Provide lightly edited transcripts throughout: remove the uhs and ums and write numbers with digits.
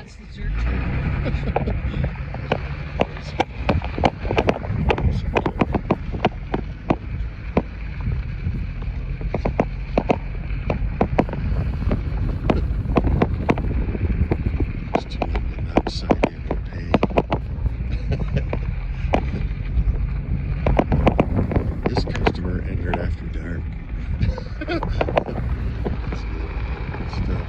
It's your turn. This customer entered after dark. That's good stuff.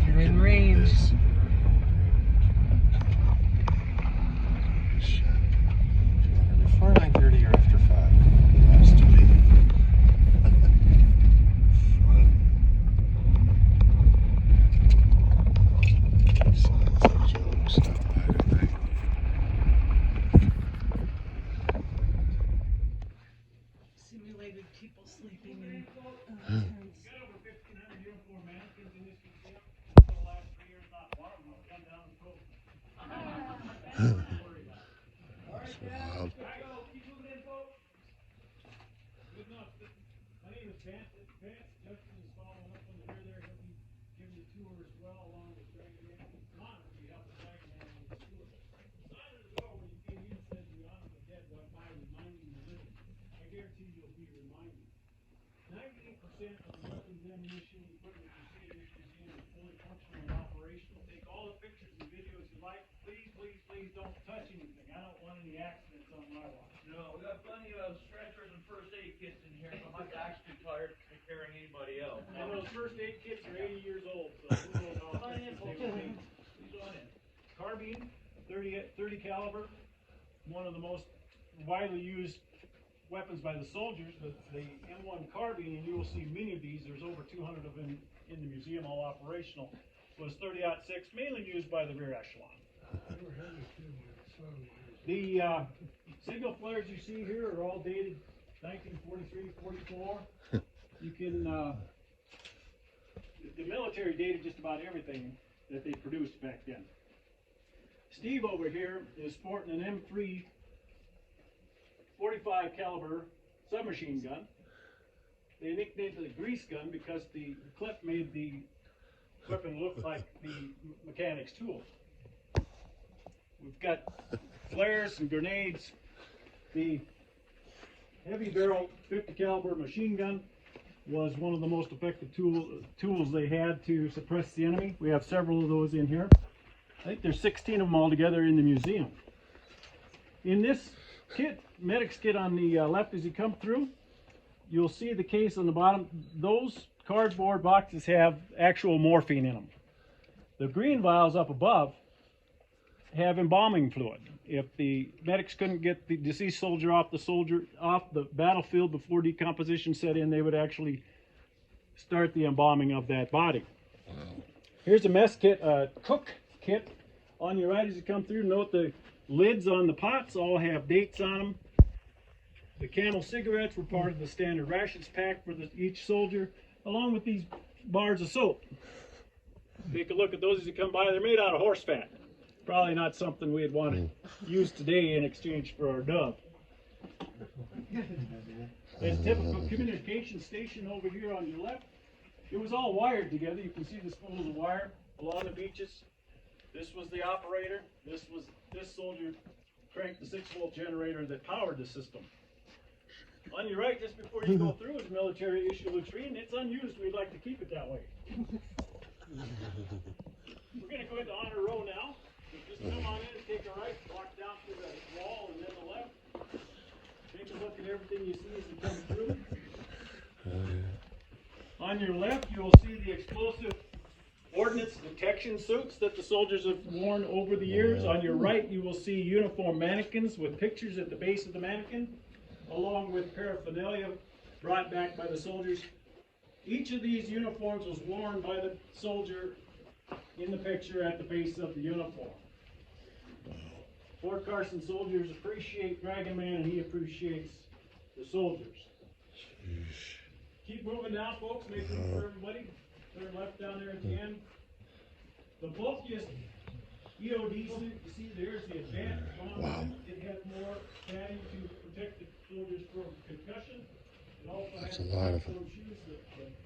You're in range. Before 9:30 or after 5? Has to be. Signs like Joe stop by tonight. Simulated people sleeping in tents. That's wild. Please don't touch anything. I don't want any accidents on my watch. No, we got plenty of stretchers and first aid kits in here, so my back's too tired to take care of anybody else. And those first aid kits are 80 years old, so who knows how Come on in, effective they will be. Please go on in. Carbine, 30 caliber, one of the most widely used weapons by the soldiers, but the M1 carbine, and you will see many of these, there's over 200 of them in the museum, all operational, was 30-06, mainly used by the rear echelon. The signal flares you see here are all dated 1943, 44. You can, the military dated just about everything that they produced back then. Steve over here is sporting an M3 45 caliber submachine gun. They nicknamed it the grease gun because the clip made the weapon look like the mechanic's tool. We've got flares and grenades. The heavy barrel 50 caliber machine gun was one of the most effective tools they had to suppress the enemy. We have several of those in here. I think there's 16 of them all together in the museum. In this kit, medic's kit on the left as you come through, you'll see the case on the bottom. Those cardboard boxes have actual morphine in them. The green vials up above have embalming fluid. If the medics couldn't get the deceased soldier off the battlefield before decomposition set in, they would actually start the embalming of that body. Wow. Here's a mess kit, cook kit. On your right as you come through, note the lids on the pots all have dates on them. The Camel cigarettes were part of the standard rations pack for each soldier, along with these bars of soap. Take a look at those as you come by. They're made out of horse fat. Probably not something we'd want to use today in exchange for our dove. There's a typical communication station over here on your left. It was all wired together. You can see the spools of wire along the beaches. This was the operator. This soldier cranked the 6-volt generator that powered the system. On your right, just before you go through, is a military issue latrine. It's unused. We'd like to keep it that way. We're going to go into honor row now. Just come on in and take a right, walk down to the wall and then the left. Take a look at everything you see as you come through. On your left, you will see the explosive ordnance detection suits that the soldiers have worn over the years. On your right, you will see uniform mannequins with pictures at the base of the mannequin, along with paraphernalia brought back by the soldiers. Each of these uniforms was worn by the soldier in the picture at the base of the uniform. Fort Carson soldiers appreciate Dragonman, and he appreciates the soldiers. Keep moving down, folks. Make room for everybody. Turn left down there at the end. The bulkiest EOD suit you see there is the advanced bomb suit. It has more padding to protect the soldiers from concussion. That's a lot of them.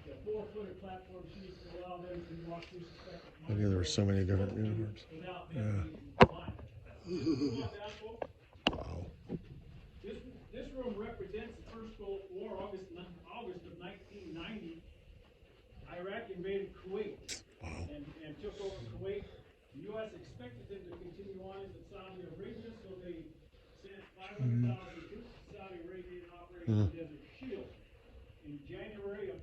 The 4-footer platform shoes to allow them to walk through suspected I knew there were so many different uniforms. without Yeah. being blind. Come on down, folks. Wow. This room represents the First Gulf War, August of 1990. Iraq invaded Kuwait and took over Kuwait. The U.S. expected them to continue on into Saudi Arabia, so they sent 500,000 troops to Saudi Arabia in Operation Desert Shield. In January of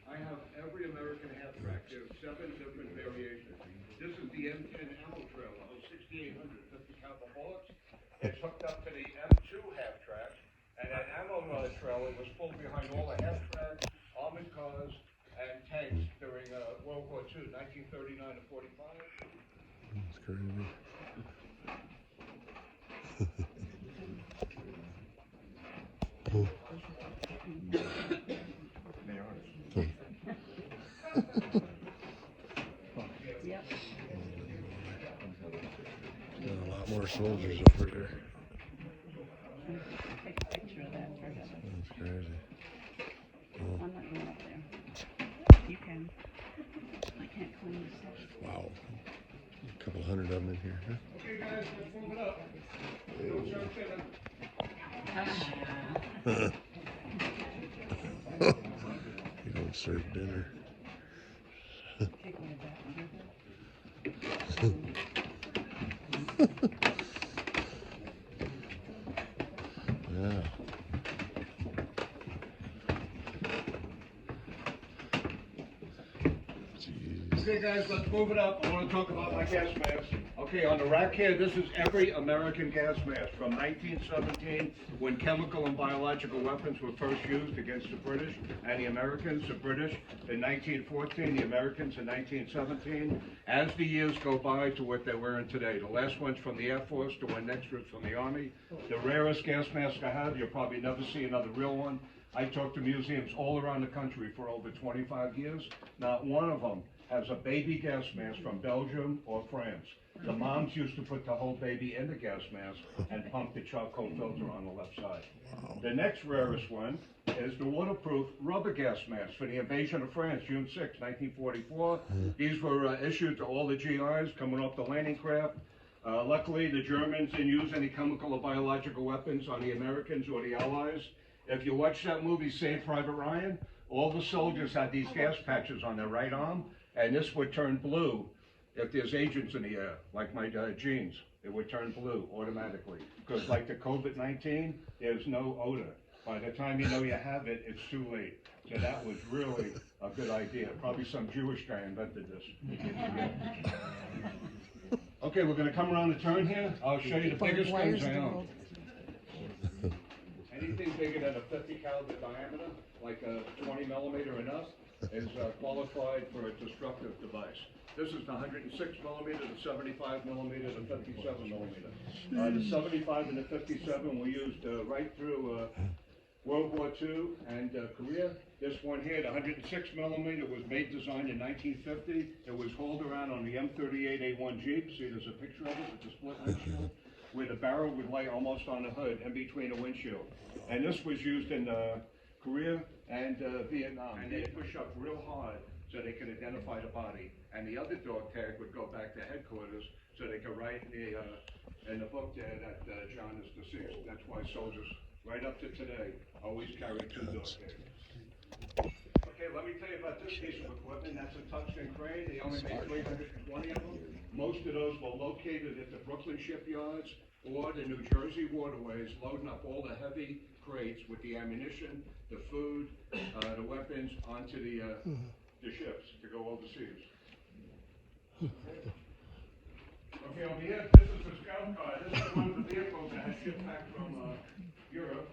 I have every American half track. There's 7 different variations. This is the M10 ammo trailer, 6,850 caliber bullets. It's hooked up to the M2 half track, and that ammo trailer was pulled behind all the half tracks, armored cars, and tanks during World War II, 1939 to 45. That's crazy. Yep. Got a lot more soldiers over there. Take a picture of that for him. That's crazy. I'm not going up there. You can. I can't clean the stuff. Wow. A couple hundred of them in here. Huh? Okay, guys, let's move it up. You don't serve dinner. Take me back and do that. Yeah. Jeez. Okay, guys, let's move it up. I want to talk about my gas mask. Okay, on the rack here, this is every American gas mask from 1917, when chemical and biological weapons were first used against the British and the Americans, the British in 1914, the Americans in 1917. As the years go by to what they're wearing today, the last one's from the Air Force, the one next to it's from the Army. The rarest gas mask I have, you'll probably never see another real one. I talked to museums all around the country for over 25 years. Not one of them has a baby gas mask from Belgium or France. The moms used to put the whole baby in the gas mask and pump the charcoal filter on the left side. The next rarest one is the waterproof rubber gas mask for the invasion of France, June 6, 1944. These were issued to all the GIs coming off the landing craft. Luckily, the Germans didn't use any chemical or biological weapons on the Americans or the Allies. If you watch that movie, Saving Private Ryan, all the soldiers had these gas patches on their right arm, and this would turn blue if there's agents in the air, like my jeans. It would turn blue automatically. Because like the COVID-19, there's no odor. By the time you know you have it, it's too late. So that was really a good idea. Probably some Jewish guy invented this. Okay, we're gonna come around the turn here. I'll show you the biggest guns I own. Anything bigger than a 50 caliber diameter, like a 20 millimeter and up, is qualified for a destructive device. This is the 106 millimeter, the 75 millimeter, the 57 millimeter. The 75 and the 57 were used right through World War II and Korea. This one here, the 106 millimeter, was designed in 1950. It was hauled around on the M38A1 Jeep. See, there's a picture of it with the split windshield, where the barrel would lay almost on the hood in between the windshield. And this was used in Korea and Vietnam. And they push up real hard so they could identify the body. And the other dog tag would go back to headquarters so they could write in the book there that John is deceased. That's why soldiers, right up to today, always carry 2 dog tags. Okay, let me tell you about this piece of equipment. That's a tungsten crane. They only made 320 of them. Most of those were located at the Brooklyn shipyards or the New Jersey waterways, loading up all the heavy crates with the ammunition, the food, the weapons onto the ships to go overseas. Okay, over here, this is the scout car. This is one of the vehicles that I shipped back from Europe.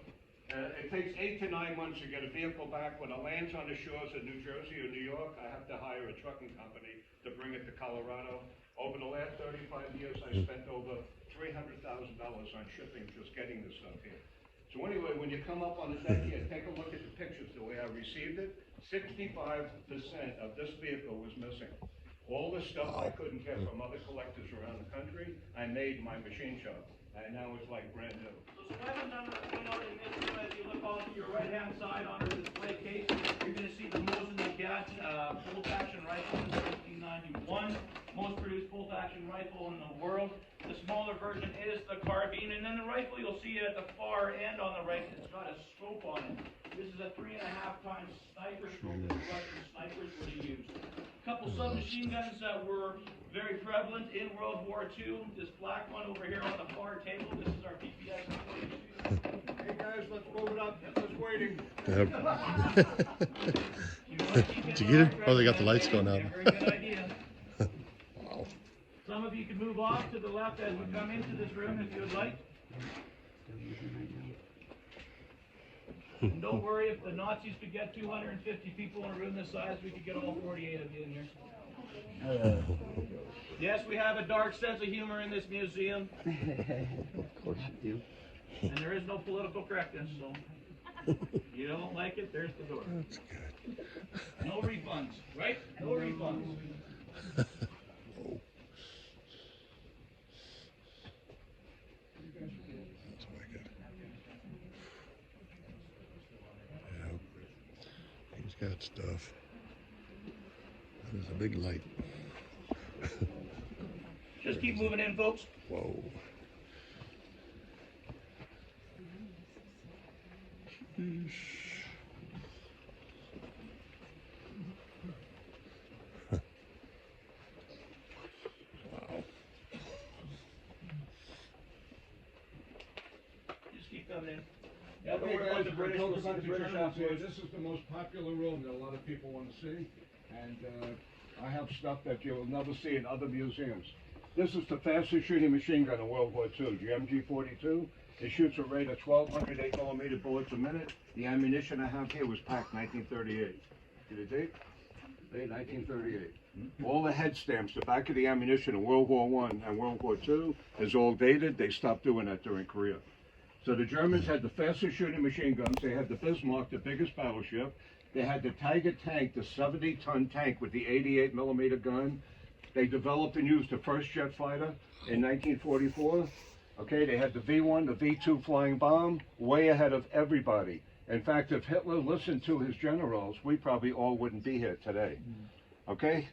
It takes 8 to 9 months to get a vehicle back. When it lands on the shores of New Jersey or New York, I have to hire a trucking company to bring it to Colorado. Over the last 35 years, I spent over $300,000 on shipping just getting this stuff here. So anyway, when you come up on the deck here, take a look at the pictures the way I received it. 65% of this vehicle was missing. All the stuff I couldn't get from other collectors around the country, I made in my machine shop. and now it's like brand new. So some weapons I'm going to point out in this room, as you look off to your right-hand side on the display case, you're going to see the Mosin Nagant bolt-action rifle in 1991. Most produced bolt-action rifle in the world. The smaller version is the carbine, and then the rifle you'll see at the far end on the right, it's got a scope on it. This is a 3.5 times sniper scope that the Russian snipers would have used. A couple submachine guns that were very prevalent in World War II. This black one over here on the far table, this is our PPS 42. Hey guys, let's move it up. Hitler's waiting. Yep. Did you get it? Oh, they got the lights going out. Very good idea. Some of you can move off to the left as we come into this room if you would like. And don't worry, if the Nazis could get 250 people in a room this size, we could get all 48 of you in here. Yes, we have a dark sense of humor in this museum. Of course you do. And there is no political correctness, so you don't like it, there's the door. That's good. No refunds, right? No refunds. That's wicked. Yeah. He's got stuff. That is a big light. Just keep moving in, folks. Whoa. Sheesh. Wow. Just keep coming in. Yeah, don't Okay, worry about guys, the we're British. talking We'll see about the the British Germans here. afterwards. This is the most popular room that a lot of people want to see, and I have stuff that you'll never see in other museums. This is the fastest shooting machine gun in World War II, the MG-42. It shoots a rate of 1,200 8mm bullets a minute. The ammunition I have here was packed 1938. Get a date? Date 1938. All the head stamps, the back of the ammunition in World War I and World War II is all dated. They stopped doing that during Korea. So the Germans had the fastest shooting machine guns. They had the Bismarck, the biggest battleship. They had the Tiger tank, the 70-ton tank with the 88mm gun. They developed and used the first jet fighter in 1944. Okay, they had the V-1, the V-2 flying bomb, way ahead of everybody. In fact, if Hitler listened to his generals, we probably all wouldn't be here today. Okay?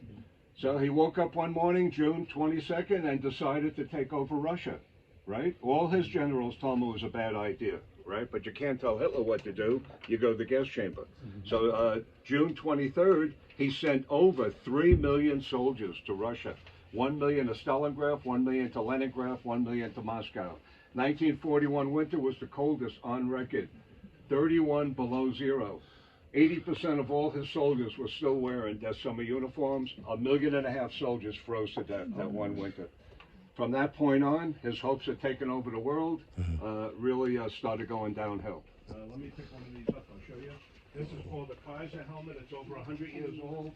So he woke up one morning, June 22nd, and decided to take over Russia, right? All his generals told him it was a bad idea, right? But you can't tell Hitler what to do. You go to the gas chamber. So June 23rd, he sent over 3 million soldiers to Russia. 1 million to Stalingrad, 1 million to Leningrad, 1 million to Moscow. 1941 winter was the coldest on record, 31 below zero. 80% of all his soldiers were still wearing their summer uniforms. 1.5 million soldiers froze to death that one winter. From that point on, his hopes of taking over the world really started going downhill. Let me pick one of these up, I'll show you. This is called the Kaiser helmet. It's over 100 years old.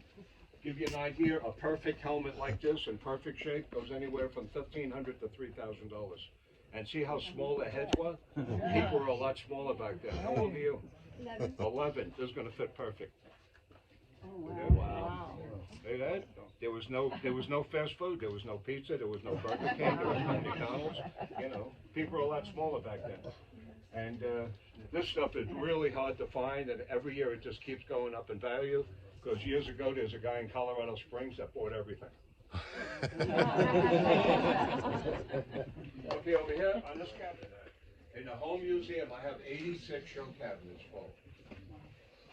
Give you an idea, a perfect helmet like this in perfect shape goes anywhere from $1,500 to $3,000. And see how small the heads were? People were a lot smaller back then. How old are you? 11. This is going to fit perfect. Oh, wow. See that? There was no fast food. There was no pizza. There was no Burger King. There was no McDonald's. You know, people were a lot smaller back then. And this stuff is really hard to find, and every year it just keeps going up in value. Because years ago, there's a guy in Colorado Springs that bought everything. Okay, over here on this cabinet, in the home museum, I have 86 show cabinets full.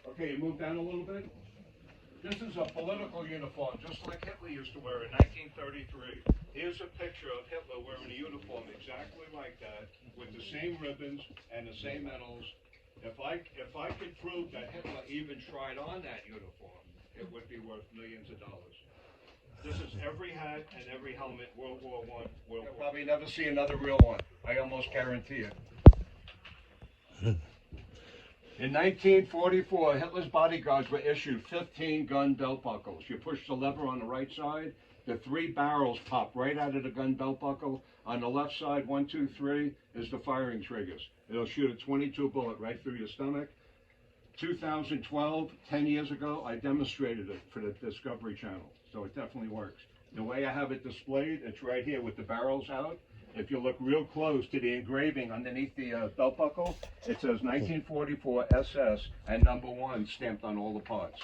Okay, you move down a little bit. This is a political uniform, just like Hitler used to wear in 1933. Here's a picture of Hitler wearing a uniform exactly like that, with the same ribbons and the same medals. If I could prove that Hitler even tried on that uniform, it would be worth millions of dollars. This is every hat and every helmet, World War I, World War. You'll probably never see another real one. I almost guarantee it. In 1944, Hitler's bodyguards were issued 15 gun belt buckles. You push the lever on the right side, the 3 barrels pop right out of the gun belt buckle. On the left side, 1, 2, 3, is the firing triggers. It'll shoot a 22 bullet right through your stomach. 2012, 10 years ago, I demonstrated it for the Discovery Channel, so it definitely works. The way I have it displayed, it's right here with the barrels out. if you look real close to the engraving underneath the belt buckle, it says 1944 SS and #1 stamped on all the parts.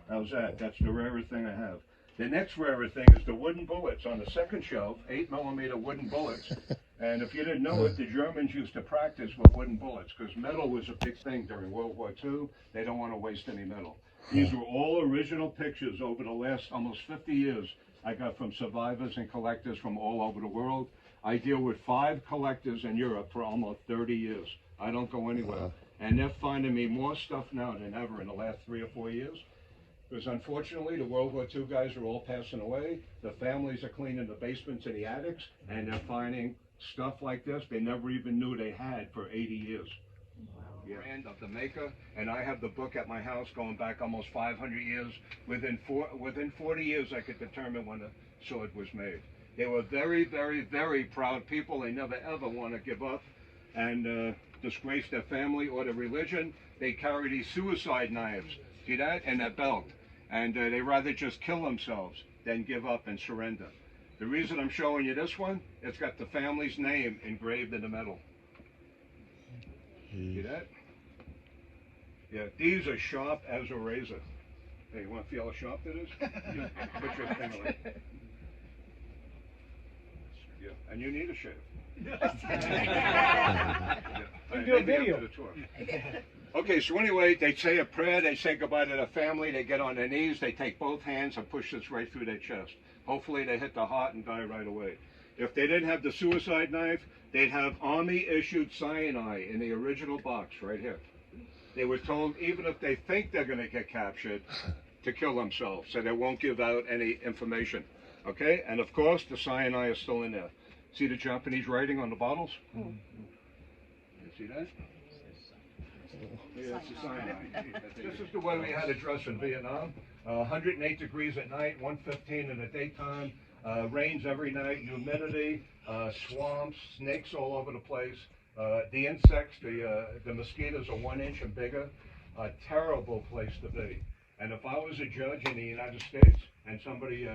How's that? That's the rarest thing I have. The next rarest thing is the wooden bullets on the second shelf, 8mm wooden bullets. And if you didn't know it, the Germans used to practice with wooden bullets because metal was a big thing during World War II. They don't want to waste any metal. These were all original pictures over the last almost 50 years I got from survivors and collectors from all over the world. I deal with 5 collectors in Europe for almost 30 years. I don't go anywhere. And they're finding me more stuff now than ever in the last 3 or 4 years. Because unfortunately, the World War II guys are all passing away. The families are cleaning the basements and the attics, and they're finding stuff like this they never even knew they had for 80 years. Yeah. Brand of the maker, and I have the book at my house going back almost 500 years. Within 40 years, I could determine when the sword was made. They were very, very, very proud people. They never ever want to give up and disgrace their family or their religion. They carry these suicide knives, see that, in their belt, and they rather just kill themselves than give up and surrender. The reason I'm showing you this one, it's got the family's name engraved in the metal. See that? Yeah, these are sharp as a razor. Hey, you want to feel how sharp that is? Yeah. Put your finger like that. Yeah, and you need a shave. Yeah. Do a video. After the tour. Okay, so anyway, they say a prayer, they say goodbye to their family, they get on their knees, they take both hands and push this right through their chest. Hopefully they hit the heart and die right away. If they didn't have the suicide knife, they'd have Army-issued cyanide in the original box right here. They were told, even if they think they're going to get captured, to kill themselves, so they won't give out any information. Okay? And of course, the cyanide is still in there. See the Japanese writing on the bottles? You see that? Yeah, that's the cyanide. This is the way we had to dress in Vietnam. 108 degrees at night, 115 in the daytime. Rains every night, humidity, swamps, snakes all over the place. The insects, the mosquitoes are 1 inch and bigger. A terrible place to be. And if I was a judge in the United States and somebody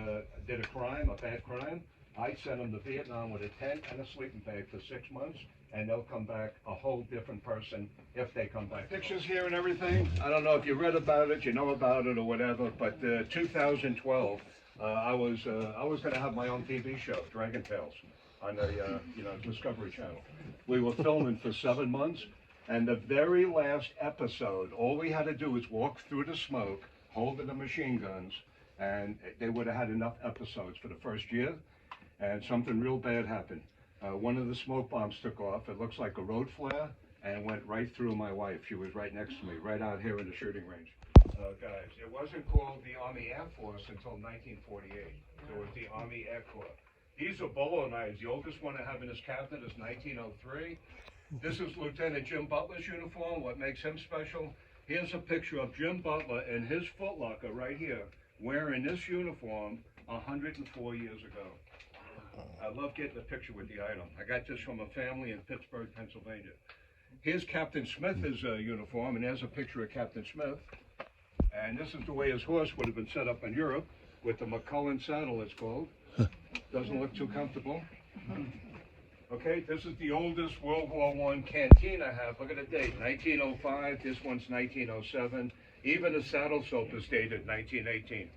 did a crime, a bad crime, I'd send them to Vietnam with a tent and a sleeping bag for 6 months, and they'll come back a whole different person if they come back. Pictures here and everything. I don't know if you read about it, you know about it or whatever, but 2012, I was going to have my own TV show, Dragon Tales, on the Discovery Channel. We were filming for 7 months, and the very last episode, all we had to do was walk through the smoke, holding the machine guns, and they would have had enough episodes for the first year, and something real bad happened. One of the smoke bombs took off. It looks like a road flare, and went right through my wife. She was right next to me, right out here in the shooting range. Guys, it wasn't called the Army Air Force until 1948. It was the Army Air Corps. These are bolo knives. The oldest one I have in his cabinet is 1903. This is Lieutenant Jim Butler's uniform. What makes him special? Here's a picture of Jim Butler in his footlocker right here, wearing this uniform 104 years ago. I love getting a picture with the item. I got this from a family in Pittsburgh, Pennsylvania. Here's Captain Smith's uniform, and there's a picture of Captain Smith. And this is the way his horse would have been set up in Europe, with the McCullen saddle, it's called. Doesn't look too comfortable. Okay, this is the oldest World War I canteen I have. Look at the date, 1905. This one's 1907. Even the saddle soap is dated 1918.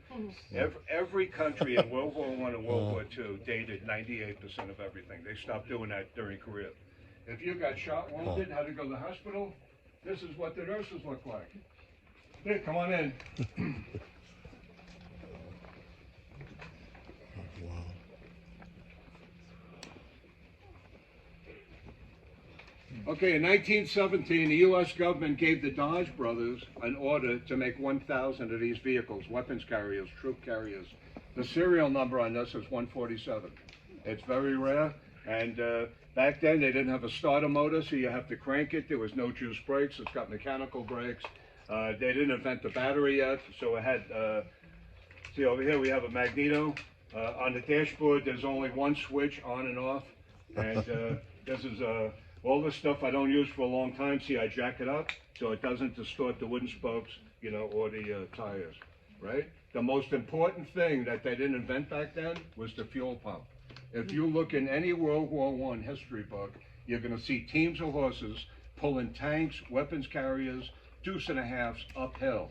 Every country in World War I and World War II dated 98% of everything. They stopped doing that during Korea. If you got shot, wounded, had to go to the hospital, this is what the nurses look like. Here, come on in. Okay, in 1917, the U.S. government gave the Dodge brothers an order to make 1,000 of these vehicles, weapons carriers, troop carriers. The serial number on this is 147. It's very rare, and back then they didn't have a starter motor, so you have to crank it. There was no juice brakes. It's got mechanical brakes. They didn't invent the battery yet, so it had, see over here we have a magneto. On the dashboard, there's only one switch on and off, and this is all this stuff I don't use for a long time. See, I jack it up so it doesn't distort the wooden spokes, or the tires, right? The most important thing that they didn't invent back then was the fuel pump. If you look in any World War I history book, you're gonna see teams of horses pulling tanks, weapons carriers, deuce and a halves uphill,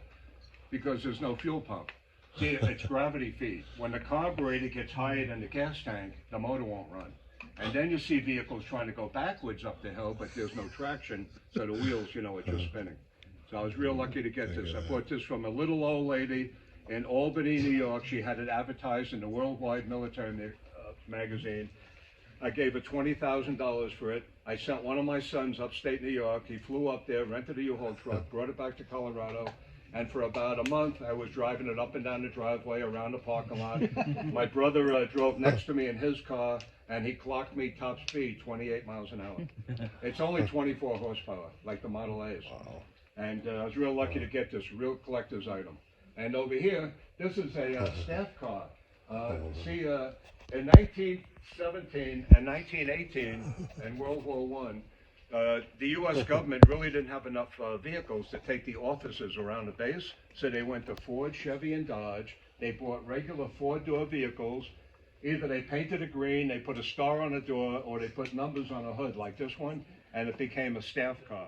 because there's no fuel pump. See, it's gravity feed. When the carburetor gets higher than the gas tank, the motor won't run. And then you see vehicles trying to go backwards up the hill, but there's no traction, so the wheels, are just spinning. So I was real lucky to get this. I bought this from a little old lady in Albany, New York. She had it advertised in the Worldwide Military magazine. I gave her $20,000 for it. I sent one of my sons upstate New York. He flew up there, rented a U-Haul truck, brought it back to Colorado. And for about a month, I was driving it up and down the driveway, around the parking lot. My brother drove next to me in his car, and he clocked me top speed, 28 miles an hour. It's only 24 horsepower, like the Model A's. And I was real lucky to get this, real collector's item. And over here, this is a staff car. See, in 1917 and 1918, in World War I, the U.S. government really didn't have enough vehicles to take the officers around the base, so they went to Ford, Chevy, and Dodge. They bought regular four-door vehicles. Either they painted it green, they put a star on the door, or they put numbers on a hood like this one, and it became a staff car.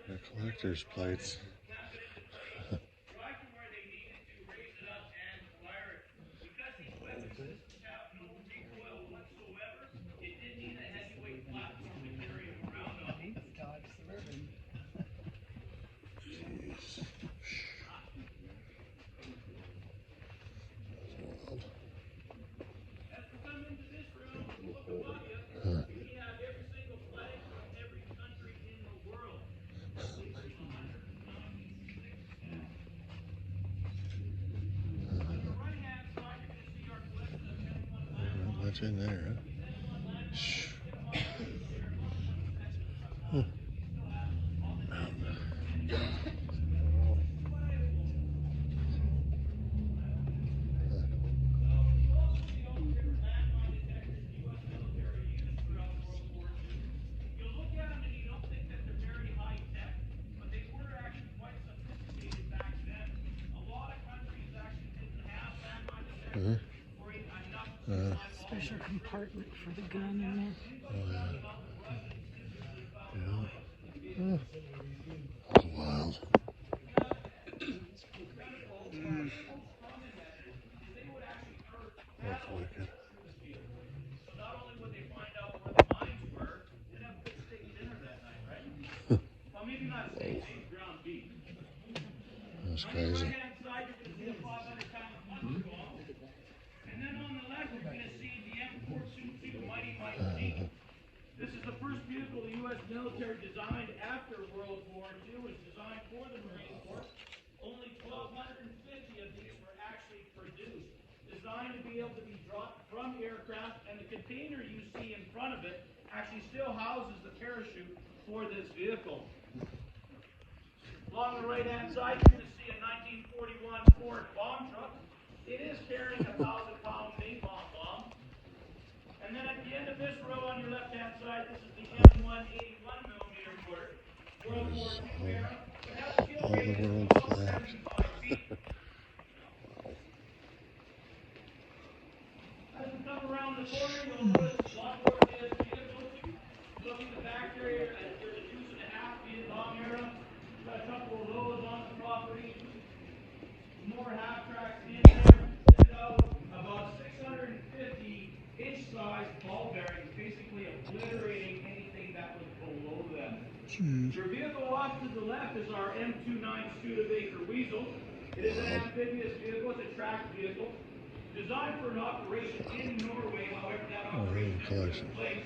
The collector's plates. Much in there, huh? Special compartment for the gun in there. Yeah. That's wild. That's wicked. Not only would they find out where the mines were, they'd have a good steak dinner that night, right? Well, maybe not steak, ground beef. That's crazy. On the right-hand side, you're going to see a 500-pound punch ball. And then on the left, you're going to see the M422 Mighty Mighty T. This is the first vehicle the U.S. military designed after World War II. It was designed for the Marine Corps. Only 1,250 of these were actually produced. Designed to be able to be dropped from aircraft, and the container you see in front of it actually still houses the parachute for this vehicle. Along the right-hand side, you're going to see a 1941 Ford bomb truck. It is carrying a 1,000-pound napalm bomb. And then at the end of this row on your left-hand side, this is the M1 81mm mortar. World War II era. It has a kill rate of about 75 feet. As we come around the corner, you'll notice a lot more of this vehicle. Look in the back there, there's a 2.5 Vietnam era. We've got a couple of those on the property. More half tracks in there. About 600 undersized ball bearings, basically obliterating anything that was below them. Your vehicle off to the left is our M29 Studebaker Weasel. It is an amphibious vehicle, it's a tracked vehicle. Designed for an operation in Norway, however, that operation never took place.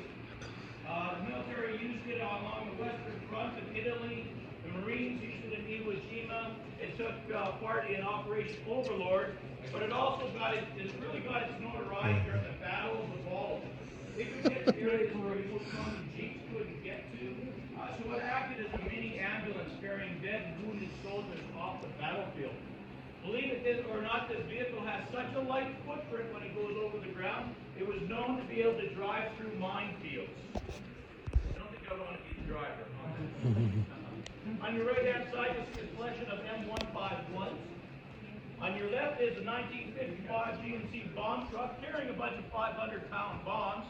The military used it along the western front of Italy. The Marines used it in Iwo Jima. It took part in Operation Overlord, but it's really got its notoriety during the Battle of the Bulge. It could get to areas where most common jeeps couldn't get to. So it acted as a mini ambulance carrying dead and wounded soldiers off the battlefield. Believe it or not, this vehicle has such a light footprint when it goes over the ground, it was known to be able to drive through minefields. I don't think I want to be the driver. On your right-hand side, you'll see a collection of M151s. On your left is a 1955 GMC bomb truck carrying a bunch of 500-pound bombs.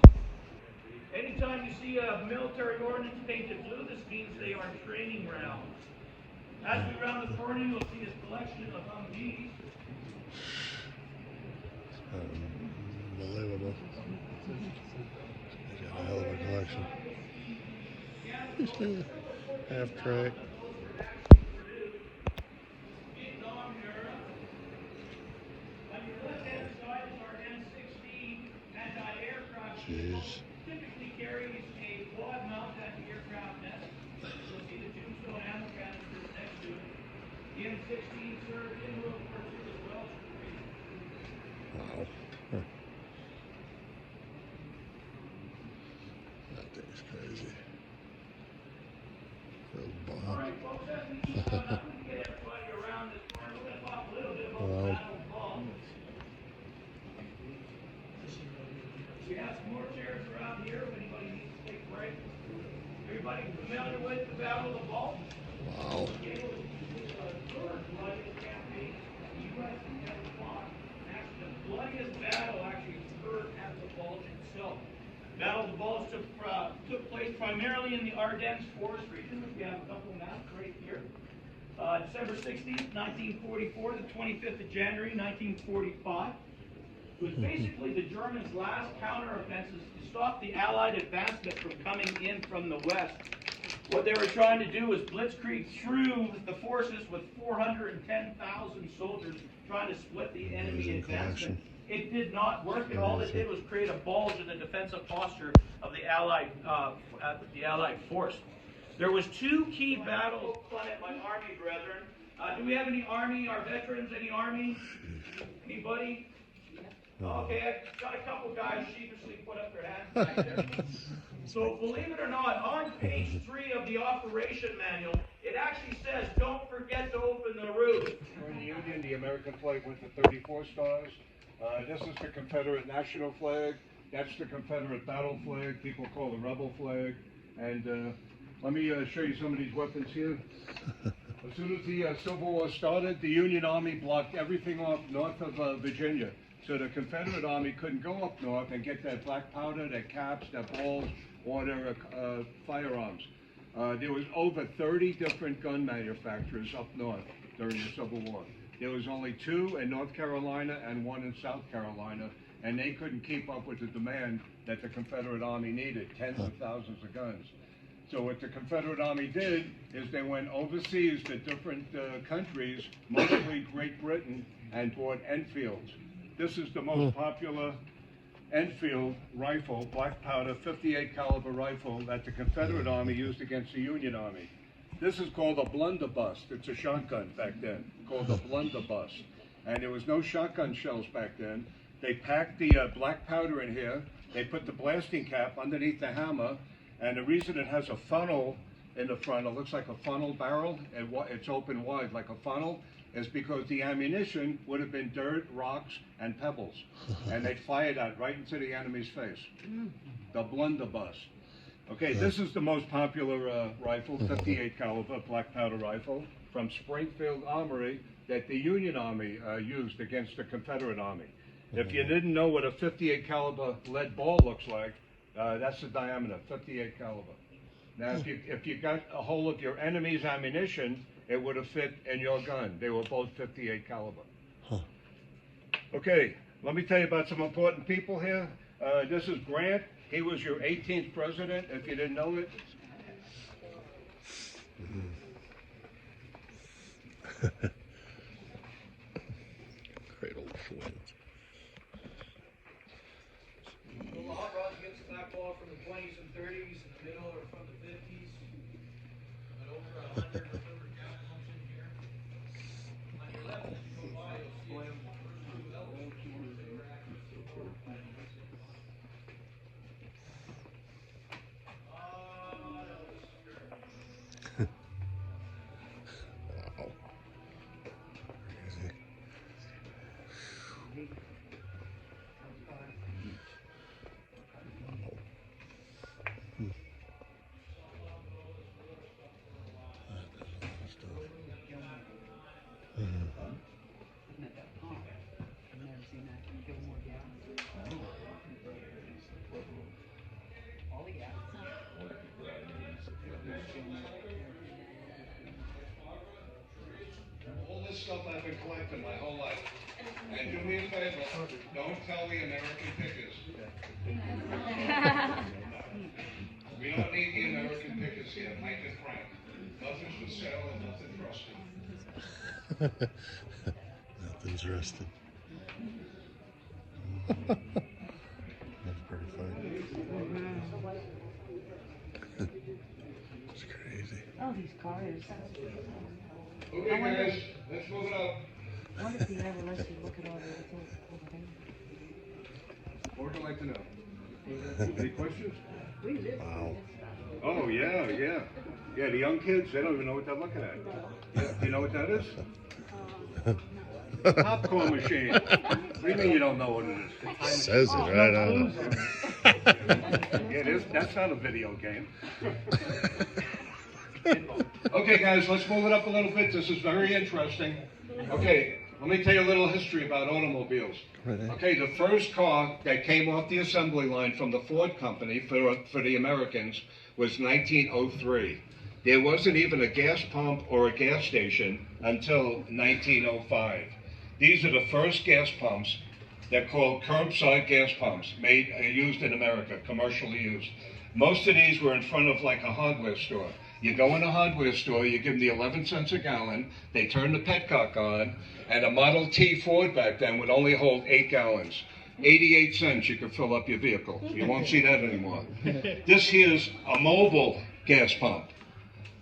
Anytime you see a military ordnance painted blue, this means they are training rounds. As we round the corner, you'll see a collection of Humvees. Unbelievable. They got a hell of a collection. Just a half track. Vietnam era. On your left-hand side is our M16 anti-aircraft vehicle. Jeez. Typically carries a quad mount anti-aircraft nest. You'll see the tombstone ammo canisters next to it. The M16 served in World War II as well. Wow. Huh. That thing's crazy. Those bombs. All right, folks, as we keep on up, we can get everybody around this corner. We're going to talk a little bit about the Battle of Bulge. We have some more chairs around here if anybody needs to take a break. Everybody familiar with the Battle of the Bulge? Wow. It was the third bloodiest campaign the U.S. has ever fought. Actually, the bloodiest battle actually occurred at the Bulge itself. Battle of the Bulge took place primarily in the Ardennes forest region. We have a couple maps right here. December 16th, 1944, the 25th of January, 1945. It was basically the Germans' last counteroffensive to stop the Allied advancement from coming in from the west. What they were trying to do was blitzkrieg through the forces with 410,000 soldiers trying to split the enemy advancement. It did not work, and all it did was create a bulge in the defensive posture of the Allied force. There was two key battles fought at my Army brethren. Do we have any Army, our veterans, any Army? Anybody? Okay, I got a couple guys sheepishly put up their hands back there. So believe it or not, on page 3 of the operation manual, it actually says, don't forget to open the roof. During the Union, the American flag went to 34 stars. This is the Confederate national flag. That's the Confederate battle flag. People call the rebel flag. And let me show you some of these weapons here. As soon as the Civil War started, the Union Army blocked everything off north of Virginia. So the Confederate Army couldn't go up north and get that black powder, their caps, their balls, or their firearms. There was over 30 different gun manufacturers up north during the Civil War. There was only 2 in North Carolina and 1 in South Carolina, and they couldn't keep up with the demand that the Confederate Army needed, tens of thousands of guns. So what the Confederate Army did is they went overseas to different countries, mostly Great Britain, and bought Enfields. This is the most popular Enfield rifle, black powder, 58 caliber rifle that the Confederate Army used against the Union Army. This is called a blunderbuss. It's a shotgun back then, called a blunderbuss. And there was no shotgun shells back then. They packed the black powder in here. They put the blasting cap underneath the hammer. And the reason it has a funnel in the front, it looks like a funnel barrel, and it's open wide like a funnel, is because the ammunition would have been dirt, rocks, and pebbles. And they fired that right into the enemy's face. The blunderbuss. Okay, this is the most popular rifle, 58 caliber black powder rifle from Springfield Armory that the Union Army used against the Confederate Army. If you didn't know what a 58 caliber lead ball looks like, that's the diameter, 58 caliber. Now, if you got a hold of your enemy's ammunition, it would have fit in your gun. They were both 58 caliber. Okay, let me tell you about some important people here. This is Grant. He was your 18th president, if you didn't know it. Great old Flint. The hot rod gets back ball from the 20s and 30s, in the middle or from the 50s. But over 100 or over gas pumps in here. On your left, as you go by, you'll see the first two elements. They were actually supported by the Wow. Crazy. At that pump. I've never seen that. Can you give more gas? All the gas. All this stuff I've been collecting my whole life. And do me a favor, don't tell the American pickers. We don't need the American pickers here, Mike and Frank. Nothing's for sale and nothing trusted. Nothing's rusted. That's pretty funny. It's crazy. Oh, these cars. Okay, guys, let's move it up. I wonder if he ever lets you look at all the things. What would you like to know? Any questions? Wow. Oh, yeah. Yeah, the young kids, they don't even know what they're looking at. Yeah, do you know what that is? Popcorn machine. What do you mean you don't know what it is? Says it right on it. That's not a video game. Okay, guys, let's move it up a little bit. This is very interesting. Okay, let me tell you a little history about automobiles. Okay, the first car that came off the assembly line from the Ford company for the Americans was 1903. There wasn't even a gas pump or a gas station until 1905. These are the first gas pumps. They're called curbside gas pumps, used in America, commercially used. Most of these were in front of like a hardware store. You go in a hardware store, you give them the 11 cents a gallon, they turn the petcock on, and a Model T Ford back then would only hold 8 gallons. 88 cents you could fill up your vehicle. You won't see that anymore. This here's a mobile gas pump.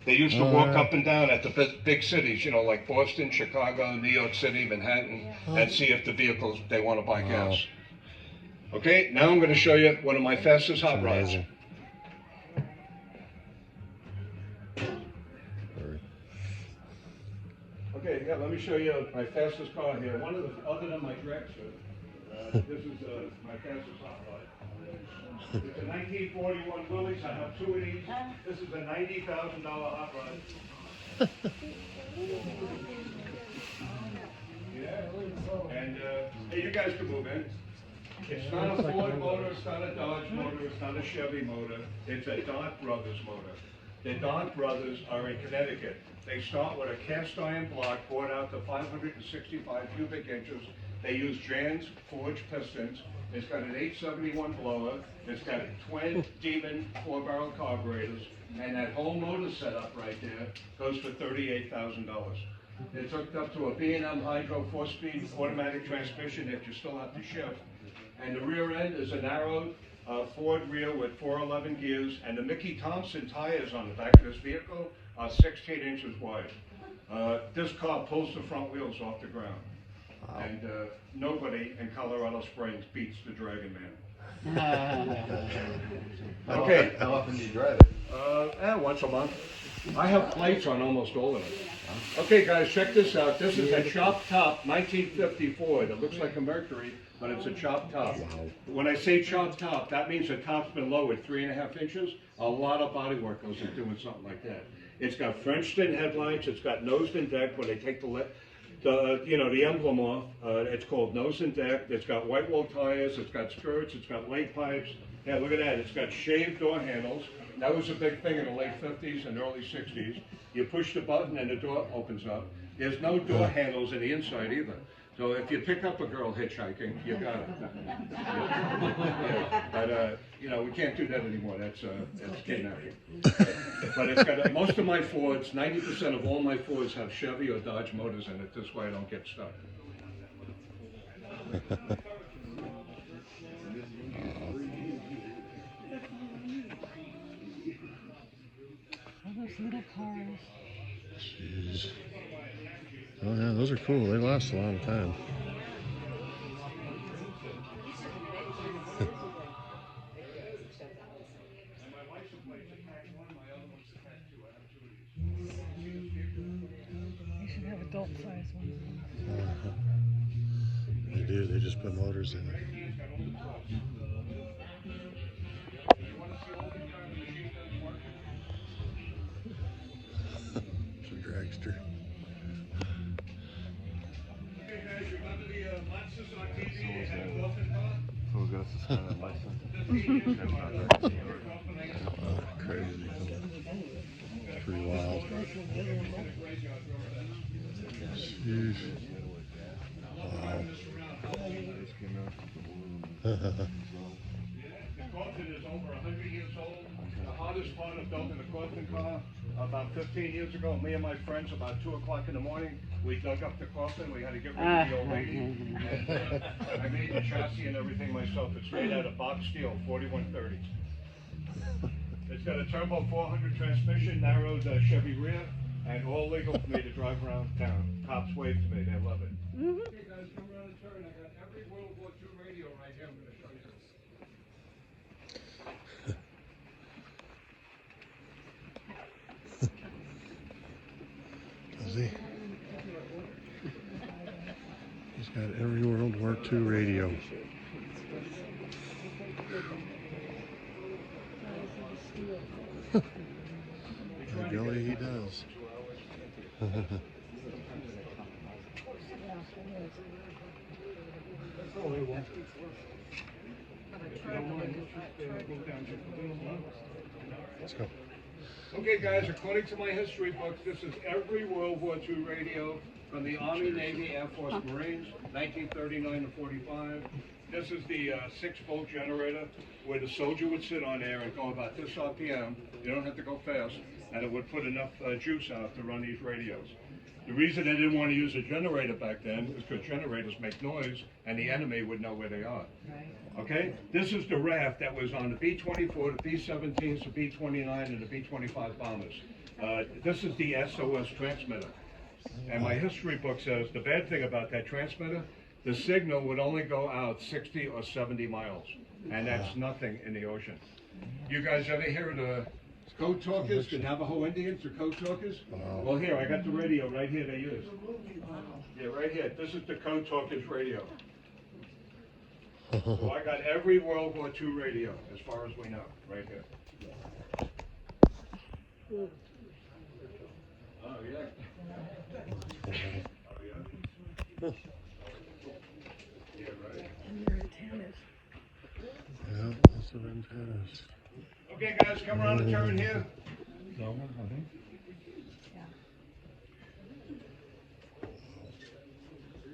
They used to walk up and down at the big cities, you know, like Boston, Chicago, New York City, Manhattan, and see if the vehicles, they want to buy gas. Okay, now I'm going to show you one of my fastest hot rods. Amazing. Okay, yeah, let me show you my fastest car here. One of the, other than my dragster, this is my fastest hot rod. It's a 1941 Willys. I have 2 of these. This is a $90,000 hot rod. Yeah. And hey, you guys can move in. It's not a Ford motor, it's not a Dodge motor, it's not a Chevy motor. It's a Dart Brothers motor. The Dart Brothers are in Connecticut. They start with a cast iron block poured out to 565 cubic inches. They use Jan's forged pistons. It's got an 871 blower. It's got twin Demon 4-barrel carburetors. And that whole motor setup right there goes for $38,000. It's hooked up to a B&M Hydro 4-speed automatic transmission that you still have to shift. And the rear end is a narrow Ford rear with 411 gears. And the Mickey Thompson tires on the back of this vehicle are 16 inches wide. This car pulls the front wheels off the ground. Wow. And nobody in Colorado Springs beats the Dragonman. Okay. How often do you drive it? Once a month. I have plates on almost all of them. Okay, guys, check this out. This is a chopped top 1950 Ford. It looks like a Mercury, but it's a chopped top. Wow. When I say chopped top, that means the top's been lowered 3.5 inches. A lot of body work goes into doing something like that. It's got French tint headlights. It's got nose and deck when they take the emblem off. It's called nose and deck. It's got white wall tires. It's got skirts. It's got lake pipes. Yeah, look at that. It's got shaved door handles. That was a big thing in the late 50s and early 60s. You push the button and the door opens up. There's no door handles in the inside either. So if you pick up a girl hitchhiking, you got it. Yeah. But, you know, we can't do that anymore. That's kidnapping. But it's got, most of my Fords, 90% of all my Fords have Chevy or Dodge motors in it. This way I don't get stuck. All those little cars. Jeez. Oh yeah, those are cool. They last a long time. You should have adult size ones. They do. They just put motors in it. It's a dragster. Crazy. It's pretty wild. Jeez. Wow. The coffin is over 100 years old. The hardest part of building the coffin car, about 15 years ago, me and my friends, about 2 o'clock in the morning, we dug up the coffin. We had to get rid of the old lady. And I made the chassis and everything myself. It's made out of box steel, 4130. It's got a turbo 400 transmission, narrowed Chevy rear, and all legal for me to drive around town. Cops wave to me. They love it. Okay, guys, come around and turn. I got every World War II radio right here. I'm going to show you this. Does he? He's got every World War II radio. By golly, he does. Let's go. Okay, guys, according to my history books, this is every World War II radio from the Army, Navy, Air Force, Marines, 1939 to 45. This is the 6-volt generator where the soldier would sit on there and go about this RPM. You don't have to go fast, and it would put enough juice out to run these radios. The reason they didn't want to use a generator back then is because generators make noise, and the enemy would know where they are. Okay? This is the raft that was on the B-24, the B-17s, the B-29, and the B-25 bombers. This is the SOS transmitter. And my history book says the bad thing about that transmitter, the signal would only go out 60 or 70 miles. And that's nothing in the ocean. You guys ever hear of the code talkers, the Navajo Indians, the code talkers? Well, here, I got the radio right here they use. Yeah, right here. This is the code talkers radio. So I got every World War II radio, as far as we know, right here. Oh, yeah. Yeah, right. And your antennas. Yeah, that's what antennas. Okay, guys, come around the turn here.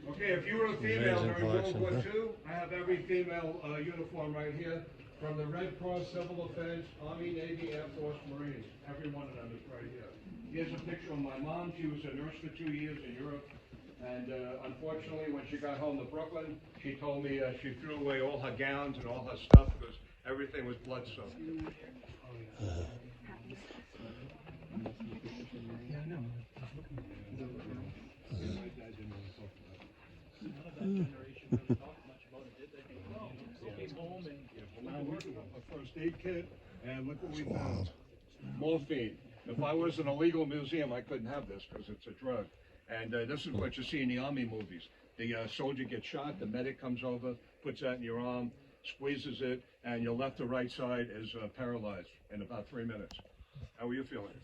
Okay, if you were a female Amazing during World collection, War huh? II, I have every female uniform right here, from the Red Cross, Civil Defense, Army, Navy, Air Force, Marines. Every one of them is right here. Here's a picture of my mom. She was a nurse for 2 years in Europe. And unfortunately, when she got home to Brooklyn, she told me she threw away all her gowns and all her stuff because everything was blood-soaked. A first aid kit, and look what we found. Morphine. If I was an illegal museum, I couldn't have this because it's a drug. And this is what you see in the Army movies. The soldier gets shot, the medic comes over, puts that in your arm, squeezes it, and your left or right side is paralyzed in about 3 minutes. How are you feeling?